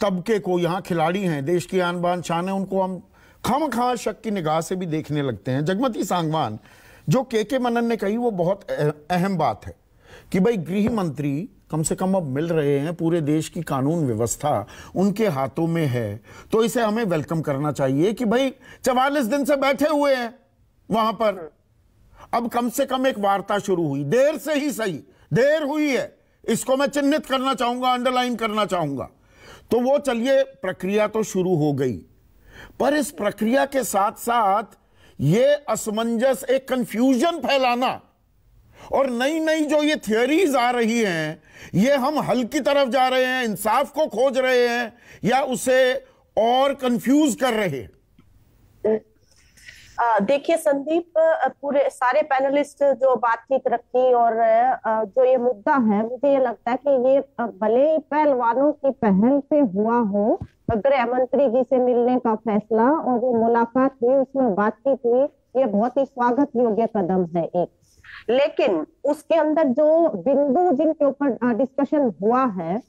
तबके को, यहाँ खिलाड़ी हैं, देश की आन बान शान है, उनको हम खामखा शक की निगाह से भी देखने लगते हैं। जगमती सांगवान, जो के मनन ने कही वो बहुत अहम बात है कि भाई गृह मंत्री कम से कम अब मिल रहे हैं, पूरे देश की कानून व्यवस्था उनके हाथों में है, तो इसे हमें वेलकम करना चाहिए कि भाई 44 दिन से बैठे हुए हैं वहां पर, अब कम से कम एक वार्ता शुरू हुई, देर से ही सही, देर हुई है, इसको मैं चिन्हित करना चाहूंगा, अंडरलाइन करना चाहूंगा। तो वो चलिए प्रक्रिया तो शुरू हो गई, पर इस प्रक्रिया के साथ साथ ये असमंजस, एक कंफ्यूजन फैलाना और नई नई जो ये थियरीज आ रही हैं, ये हम हल की तरफ जा रहे हैं, इंसाफ को खोज रहे हैं या उसे और कंफ्यूज कर रहे हैं? देखिए संदीप, पूरे सारे पैनलिस्ट जो बातचीत रखी और जो ये मुद्दा है, मुझे ये लगता है कि ये भले ही पहलवानों की पहल से हुआ हो, गृह मंत्री जी से मिलने का फैसला और जो मुलाकात हुई उसमें बातचीत हुई, ये बहुत ही स्वागत योग्य कदम है एक, लेकिन उसके अंदर जो बिंदु जिनके ऊपर डिस्कशन हुआ है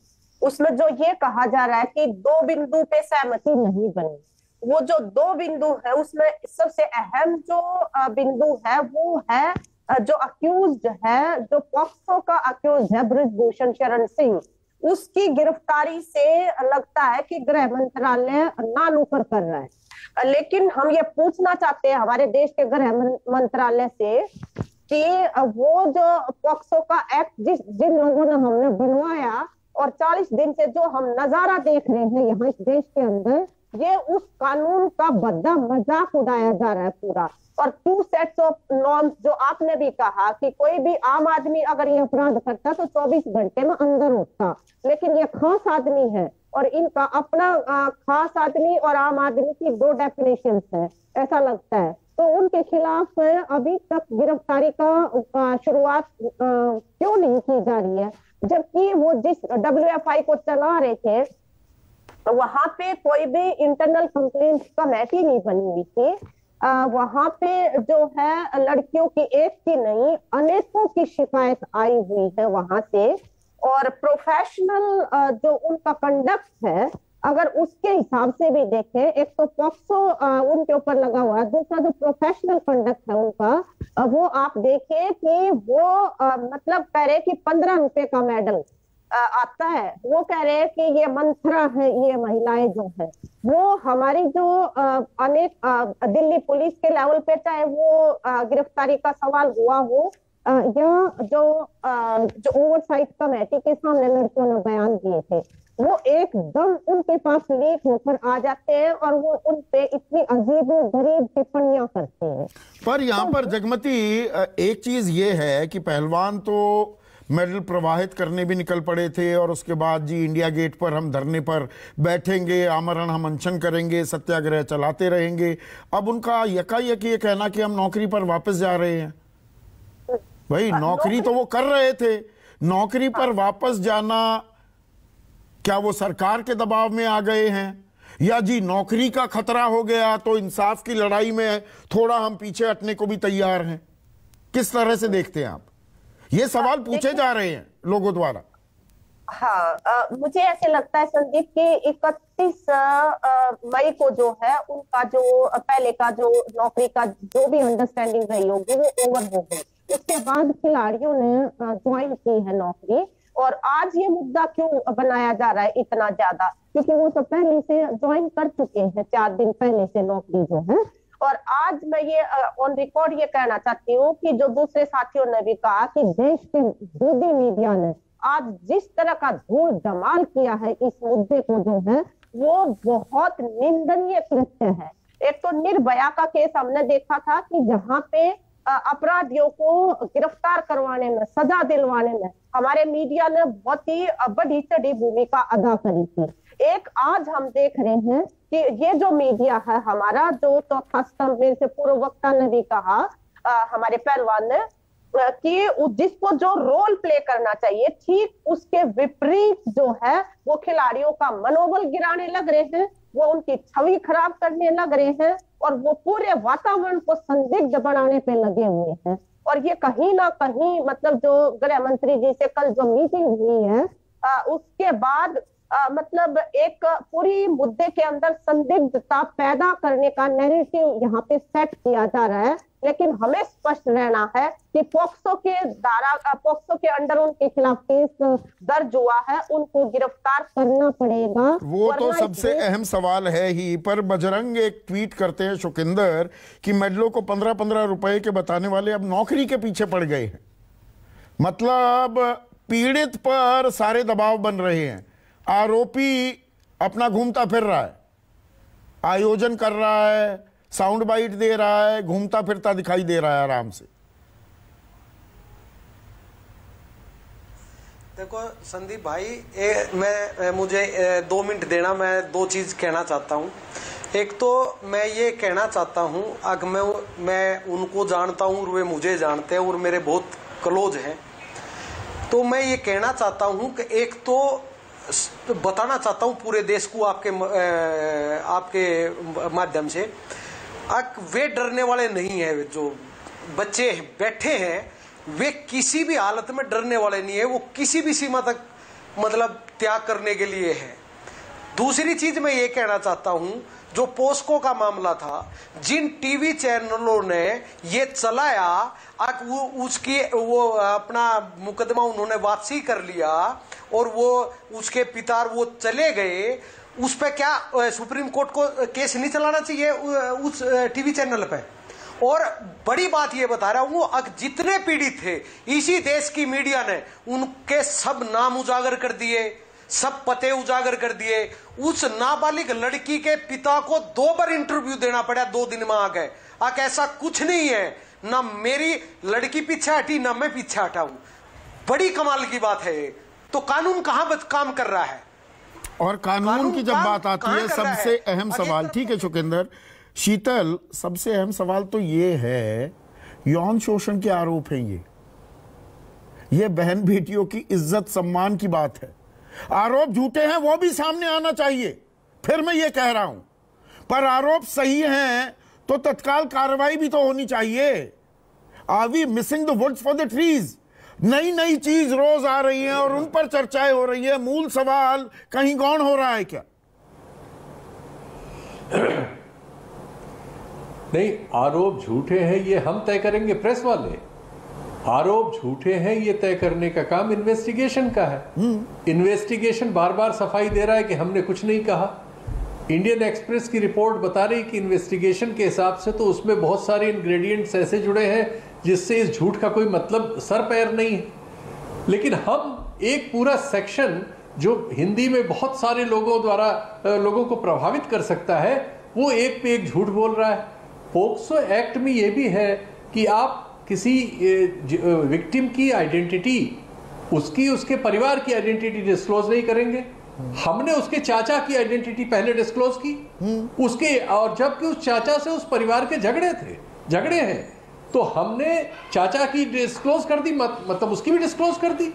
उसमें जो ये कहा जा रहा है कि 2 बिंदु पे सहमति नहीं बनी, वो जो 2 बिंदु है उसमें सबसे अहम जो बिंदु है वो है जो अक्यूज्ड है, जो पॉक्सो का अक्यूज्ड है बृजभूषण शरण सिंह, उसकी गिरफ्तारी से लगता है कि गृह मंत्रालय नानुकर कर रहा है। लेकिन हम ये पूछना चाहते हैं हमारे देश के गृह मंत्रालय से कि वो जो पॉक्सो का एक्ट जिन लोगों ने हमने बनवाया और 40 दिन से जो हम नजारा देख रहे हैं यहाँ इस देश के अंदर, ये उस कानून का भद्दा मजाक उड़ाया जा रहा है पूरा। और 2 सेट्स ऑफ नॉर्म्स जो आपने भी कहा कि कोई भी आम आदमी अगर ये अपराध करता तो 24 घंटे में अंदर होता, लेकिन ये खास आदमी है और इनका अपना खास आदमी और आम आदमी की 2 डेफिनेशंस है, ऐसा लगता है। तो उनके खिलाफ अभी तक गिरफ्तारी का शुरुआत क्यों नहीं की जा रही है, जबकि वो जिस WFI को चला रहे थे वहां पे कोई भी इंटरनल कंप्लेंट कमेटी नहीं बनी हुई थी। वहां पे जो है लड़कियों की एक की नहीं अनेकों की शिकायत आई हुई है वहां से, और प्रोफेशनल जो उनका कंडक्ट है अगर उसके हिसाब से भी देखें, एक तो पॉक्सो उनके ऊपर लगा हुआ है, दूसरा जो प्रोफेशनल कंडक्ट है उनका वो आप देखें कि वो मतलब कह रहे कि 15 रुपए का मेडल आता है, वो कह रहे हैं कि ये मंत्रा है, ये महिलाएं जो है वो हमारी जो अनेक दिल्ली पुलिस के लेवल पे चाहे वो गिरफ्तारी का सवाल हुआ हो या जो ओवरसाइट कमेटी के सामने लड़कियों ने बयान दिए थे, वो एकदम उनके पास लीक होकर आ जाते हैं और वो उन पे इतनी अजीब गरीब टिप्पणियां करते हैं। पर यहाँ पर जगमती एक चीज ये है कि पहलवान तो मेडल प्रवाहित करने भी निकल पड़े थे और उसके बाद जी इंडिया गेट पर हम धरने पर बैठेंगे, आमरण हम अनशन करेंगे, सत्याग्रह चलाते रहेंगे। अब उनका यकायक ये कहना कि हम नौकरी पर वापस जा रहे हैं, भाई नौकरी तो वो कर रहे थे, नौकरी पर वापस जाना क्या वो सरकार के दबाव में आ गए हैं या जी नौकरी का खतरा हो गया तो इंसाफ की लड़ाई में थोड़ा हम पीछे हटने को भी तैयार हैं? किस तरह से देखते हैं आप? ये सवाल पूछे जा रहे हैं लोगों द्वारा। हाँ, मुझे ऐसे लगता है संदीप कि 31 मई को जो है उनका जो पहले का जो नौकरी का जो भी अंडरस्टैंडिंग रही होगी वो ओवर हो गई, उसके बाद खिलाड़ियों ने ज्वाइन की है नौकरी। और आज ये मुद्दा क्यों बनाया जा रहा है इतना ज्यादा, क्योंकि वो तो पहले से ज्वाइन कर चुके हैं 4 दिन पहले से नौकरी जो है। और आज मैं ये ऑन रिकॉर्ड ये कहना चाहती हूँ कि जो दूसरे साथियों ने भी कहा कि देश के दूसरी मीडिया ने आज जिस तरह का धूल धमाल किया है इस मुद्दे को जो है वो बहुत निंदनीय कृत्य है। एक तो निर्भया का केस हमने देखा था कि जहाँ पे अपराधियों को गिरफ्तार करवाने में, सजा दिलवाने में हमारे मीडिया ने बहुत ही बढ़ी चढ़ी भूमिका अदा करी थी। एक आज हम देख रहे हैं कि ये जो मीडिया है हमारा, जो चौथा स्तंभ में से पूर्व वक्ता ने भी कहा हमारे पहलवान ने कि जिसको जो रोल प्ले करना चाहिए ठीक उसके विपरीत जो है वो खिलाड़ियों का मनोबल गिराने लग रहे हैं, वो उनकी छवि खराब करने लग रहे हैं और वो पूरे वातावरण को संदिग्ध बनाने पे लगे हुए हैं। और ये कहीं ना कहीं मतलब जो गृह मंत्री जी से कल जो मीटिंग हुई है उसके बाद मतलब एक पूरी मुद्दे के अंदर संदिग्धता पैदा करने का नैरेटिव यहाँ पे सेट किया जा रहा है। लेकिन हमें स्पष्ट रहना है कि पोक्सो के अंडर उनके खिलाफ केस दर्ज हुआ है, उनको गिरफ्तार करना पड़ेगा। वो तो सबसे अहम सवाल है ही। पर बजरंग एक ट्वीट करते हैं शुकिंदर कि मेडलो को 15-15 रुपए के बताने वाले अब नौकरी के पीछे पड़ गए हैं। मतलब पीड़ित पर सारे दबाव बन रहे हैं। आरोपी अपना घूमता फिर रहा है, आयोजन कर रहा है, साउंड बाइट दे रहा है, घूमता फिरता दिखाई दे रहा है आराम से। देखो संदीप भाई, मुझे 2 मिनट देना, मैं 2 चीज कहना चाहता हूँ। एक तो मैं ये कहना चाहता हूँ, अगर मैं उनको जानता हूँ और वे मुझे जानते हैं और मेरे बहुत क्लोज हैं, तो मैं ये कहना चाहता हूँ कि एक तो बताना चाहता हूँ पूरे देश को आपके माध्यम से, वे डरने वाले नहीं है। जो बच्चे बैठे हैं वे किसी भी हालत में डरने वाले नहीं है, वो किसी भी सीमा तक मतलब त्याग करने के लिए है। दूसरी चीज मैं ये कहना चाहता हूं, जो पोस्को का मामला था, जिन टीवी चैनलों ने ये चलाया, उसकी वो अपना मुकदमा उन्होंने वापसी कर लिया और वो उसके पिता वो चले गए, उस पे क्या सुप्रीम कोर्ट को केस नहीं चलाना चाहिए उस टीवी चैनल पे? और बड़ी बात ये बता रहा हूं, जितने पीड़ित थे इसी देश की मीडिया ने उनके सब नाम उजागर कर दिए, सब पते उजागर कर दिए। उस नाबालिग लड़की के पिता को 2 बार इंटरव्यू देना पड़ा 2 दिन में आ गए। ऐसा कुछ नहीं है, ना मेरी लड़की पीछे हटी ना मैं पीछे हटा हूं। बड़ी कमाल की बात है। तो कानून कहां काम कर रहा है? और कानून की जब बात आती है, सबसे अहम सवाल, ठीक है शुकिंदर, शीतल, सबसे अहम सवाल तो ये है, यौन शोषण के आरोप हैं ये बहन बेटियों की इज्जत सम्मान की बात है। आरोप झूठे हैं वो भी सामने आना चाहिए, फिर मैं ये कह रहा हूं। पर आरोप सही हैं तो तत्काल कार्रवाई भी तो होनी चाहिए। Are we missing the woods for the trees? नई नई चीज रोज आ रही है और उन पर चर्चाएं हो रही है। मूल सवाल कहीं गौण हो रहा है क्या? नहीं, आरोप झूठे हैं ये हम तय करेंगे, प्रेस वाले। आरोप झूठे हैं ये तय करने का काम इन्वेस्टिगेशन का है। इन्वेस्टिगेशन बार बार सफाई दे रहा है कि हमने कुछ नहीं कहा। इंडियन एक्सप्रेस की रिपोर्ट बता रही कि इन्वेस्टिगेशन के हिसाब से तो उसमें बहुत सारे इंग्रेडिएंट्स ऐसे जुड़े हैं जिससे इस झूठ का कोई मतलब सर पैर नहीं है। लेकिन हम एक पूरा सेक्शन जो हिंदी में बहुत सारे लोगों को प्रभावित कर सकता है, वो एक पे एक झूठ बोल रहा है। पोक्सो एक्ट में ये भी है कि आप किसी विक्टिम की आइडेंटिटी, उसके परिवार की आइडेंटिटी डिस्क्लोज नहीं करेंगे। हमने उसके चाचा की आइडेंटिटी पहले डिस्क्लोज की, उसके, और जबकि उस चाचा से उस परिवार के झगड़े हैं, तो हमने चाचा की डिस्क्लोज कर दी, मतलब उसकी भी डिस्क्लोज कर दी।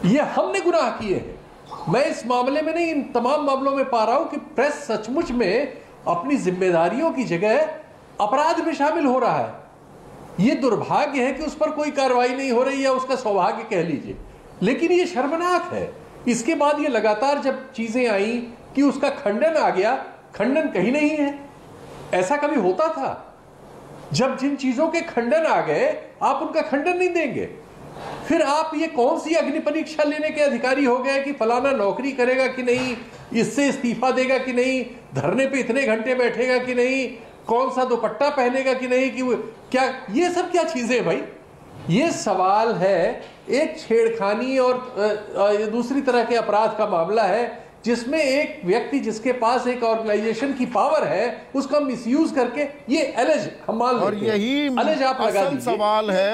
ये हमने गुनाह किए हैं। मैं इस मामले में नहीं, इन तमाम मामलों में पा रहा हूं कि प्रेस सचमुच में अपनी जिम्मेदारियों की जगह अपराध में शामिल हो रहा है। ये दुर्भाग्य है कि उस पर कोई कार्रवाई नहीं हो रही, या उसका सौभाग्य कह लीजिए, लेकिन ये शर्मनाक है। इसके बाद ये लगातार जब चीजें आई कि उसका खंडन आ गया, खंडन कहीं नहीं है। ऐसा कभी होता था? जब जिन चीजों के खंडन आ गए आप उनका खंडन नहीं देंगे, फिर आप ये कौन सी अग्नि परीक्षा लेने के अधिकारी हो गए कि फलाना नौकरी करेगा कि नहीं, इससे इस्तीफा देगा कि नहीं, धरने पे इतने घंटे बैठेगा कि नहीं, कौन सा दुपट्टा पहनेगा कि नहीं, कि क्या, ये सब क्या चीजें भाई? ये सवाल है एक छेड़खानी और दूसरी तरह के अपराध का मामला है, जिसमें एक व्यक्ति जिसके पास एक ऑर्गेनाइजेशन की पावर है उसका मिसयूज करके ये एलिज हम मान लेते हैं। और यही एलिज आप लगा दीजिए। सवाल है।